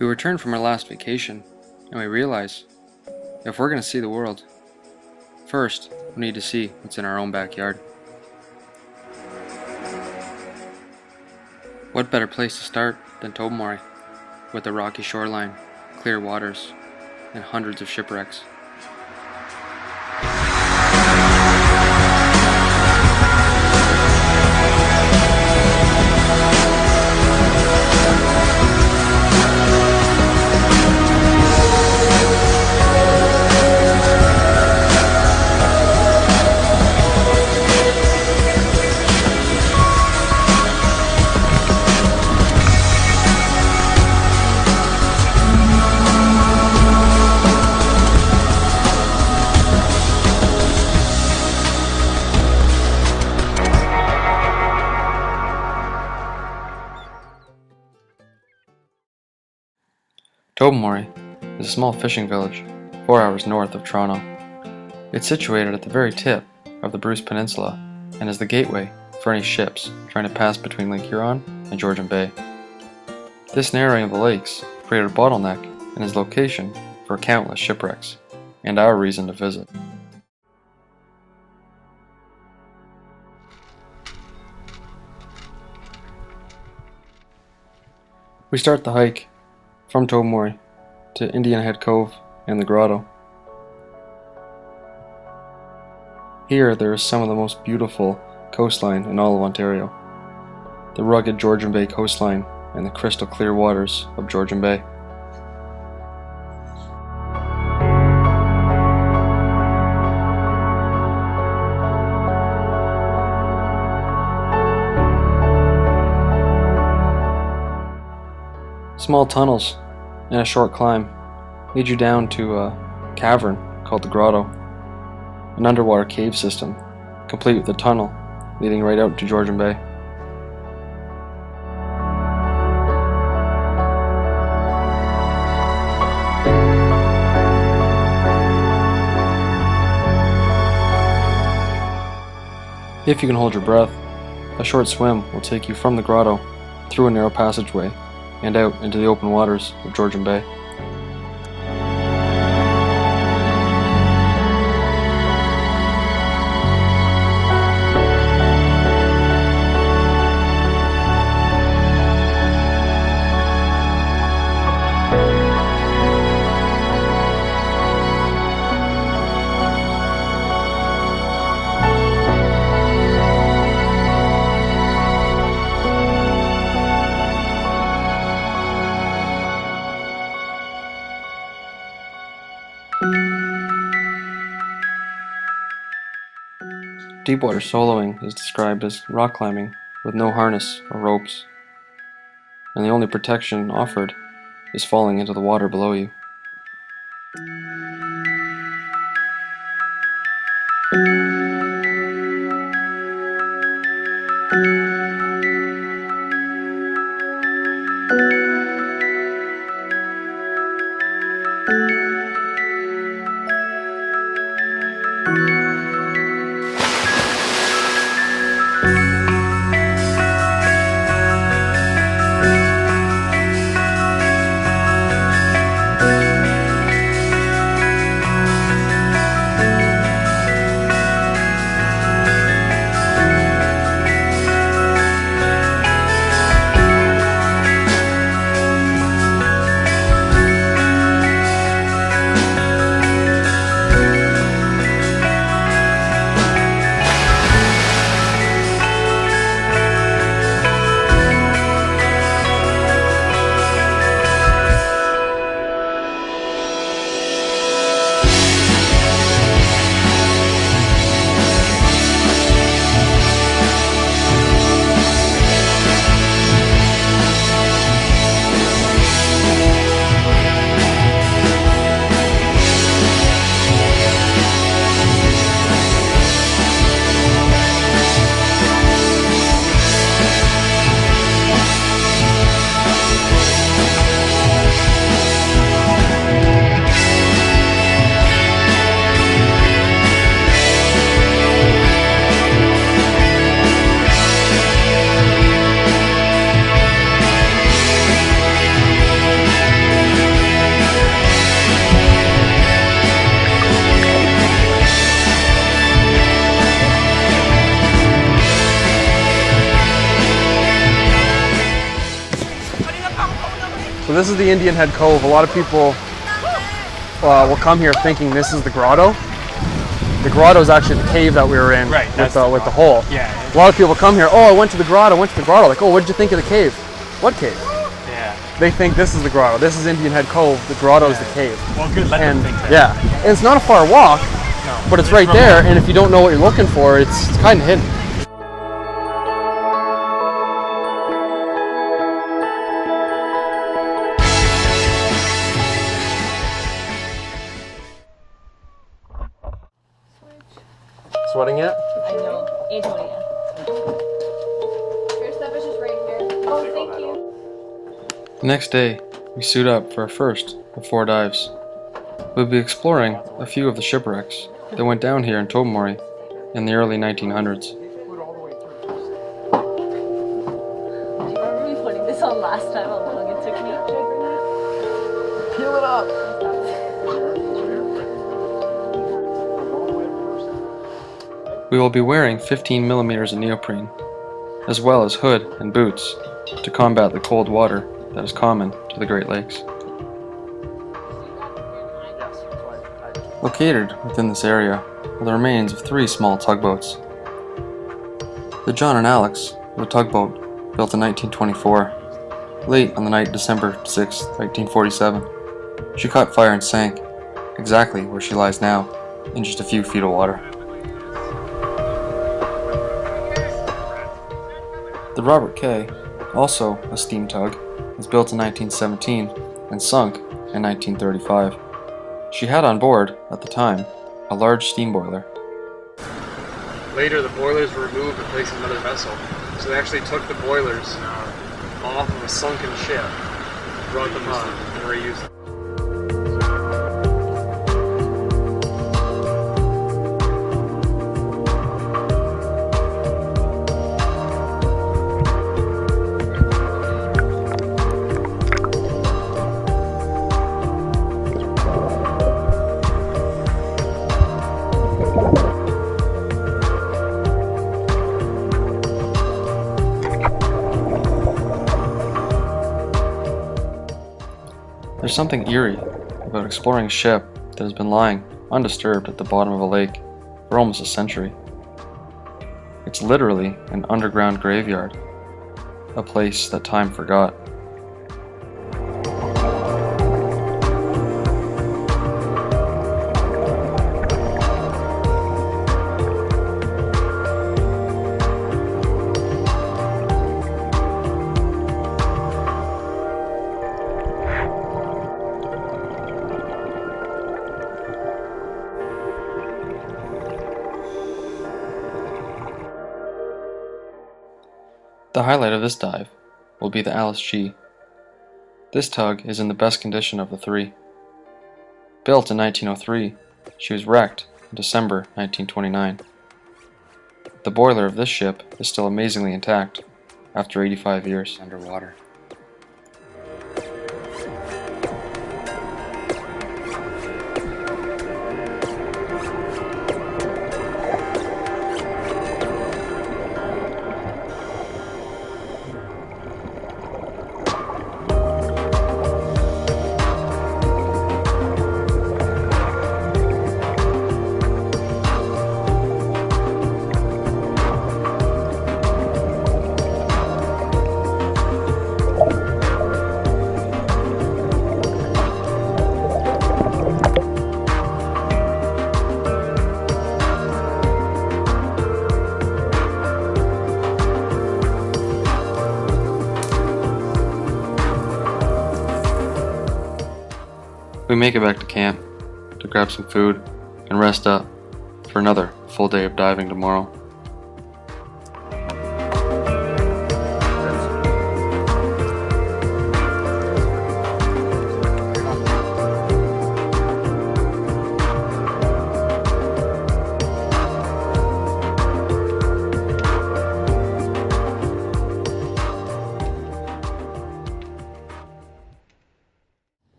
We returned from our last vacation, and we realized, if we're going to see the world, first we need to see what's in our own backyard. What better place to start than Tobermory, with a rocky shoreline, clear waters, and hundreds of shipwrecks. Tobermory is a small fishing village 4 hours north of Toronto. It's situated at the very tip of the Bruce Peninsula and is the gateway for any ships trying to pass between Lake Huron and Georgian Bay. This narrowing of the lakes created a bottleneck and is location for countless shipwrecks, and our reason to visit. We start the hike from Tobermory to Indian Head Cove and the grotto. Here there is some of the most beautiful coastline in all of Ontario. The rugged Georgian Bay coastline and the crystal clear waters of Georgian Bay. Small tunnels and a short climb lead you down to a cavern called the grotto, an underwater cave system, complete with a tunnel leading right out to Georgian Bay. If you can hold your breath, a short swim will take you from the grotto through a narrow passageway and out into the open waters of Georgian Bay. Deepwater soloing is described as rock climbing with no harness or ropes, and the only protection offered is falling into the water below you. So this is the Indian Head Cove. A lot of people will come here thinking this is the grotto. The grotto is actually the cave that we were in, right, with the hole. Yeah. A lot of people come here, oh, I went to the grotto, Like, oh, what did you think of the cave? What cave? Yeah. They think this is the grotto. This is Indian Head Cove. The grotto is the cave. Well, good. Let them think that. Yeah. And it's not a far walk, but it's right there. And if you don't know what you're looking for, it's kind of hidden. Sweating yet? I know. Antonia. Your stuff is just right here. Oh, thank you. The next day, we suit up for our first of 4 dives. We'll be exploring a few of the shipwrecks that went down here in Tobermory in the early 1900s. Do you remember me putting this on last time? How long it took me? Peel it up. We will be wearing 15mm of neoprene, as well as hood and boots to combat the cold water that is common to the Great Lakes. Located within this area are the remains of 3 small tugboats. The John and Alex was a tugboat built in 1924, late on the night of December 6, 1947. She caught fire and sank, exactly where she lies now, in just a few feet of water. The Robert K., also a steam tug, was built in 1917 and sunk in 1935. She had on board, at the time, a large steam boiler. Later, the boilers were removed and placed in another vessel. So they actually took the boilers off of a sunken ship, brought them on, and reused them. There's something eerie about exploring a ship that has been lying undisturbed at the bottom of a lake for almost a century. It's literally an underground graveyard, a place that time forgot. The highlight of this dive will be the Alice G. This tug is in the best condition of the 3. Built in 1903, she was wrecked in December 1929. The boiler of this ship is still amazingly intact after 85 years underwater. We make it back to camp to grab some food and rest up for another full day of diving tomorrow.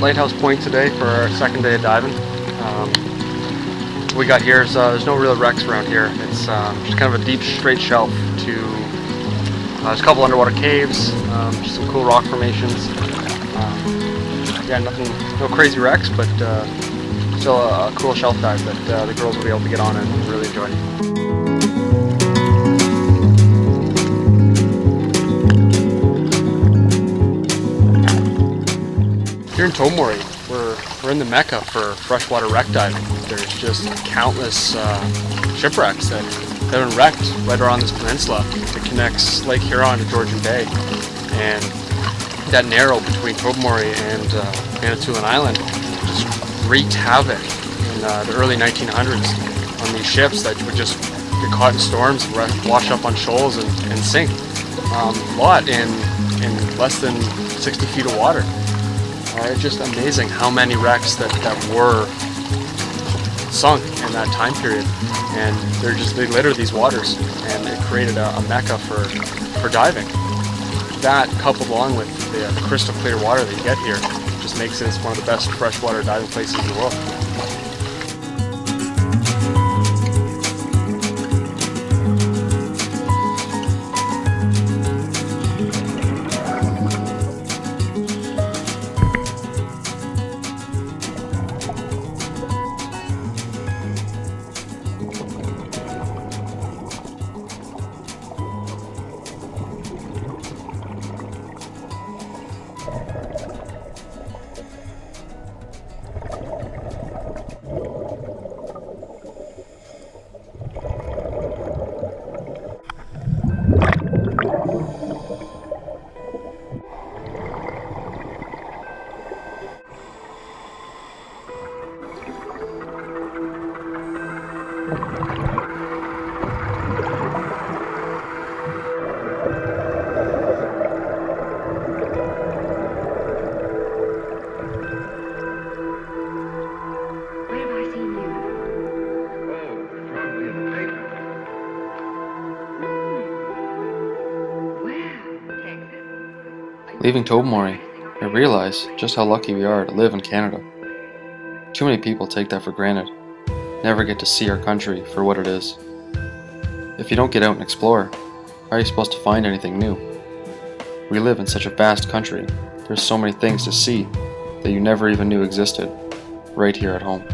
Lighthouse Point today for our second day of diving. we got here is there's no real wrecks around here. It's just kind of a deep, straight shelf to there's a couple underwater caves, just some cool rock formations. Yeah, no crazy wrecks, but still a cool shelf dive that the girls will be able to get on and really enjoy. Here in Tobermory, we're in the mecca for freshwater wreck diving. There's just countless shipwrecks that have been wrecked right around this peninsula that connects Lake Huron to Georgian Bay. And that narrow between Tobermory and Manitoulin Island just wreaked havoc in the early 1900s on these ships that would just get caught in storms and wash up on shoals and sink. A lot in less than 60 feet of water. It's just amazing how many wrecks that were sunk in that time period, and they litter these waters, and it created a mecca for diving. That, coupled along with the crystal clear water that you get here, just makes this one of the best freshwater diving places in the world. Leaving Tobermory, I realize just how lucky we are to live in Canada. Too many people take that for granted, never get to see our country for what it is. If you don't get out and explore, how are you supposed to find anything new? We live in such a vast country, there's so many things to see that you never even knew existed, right here at home.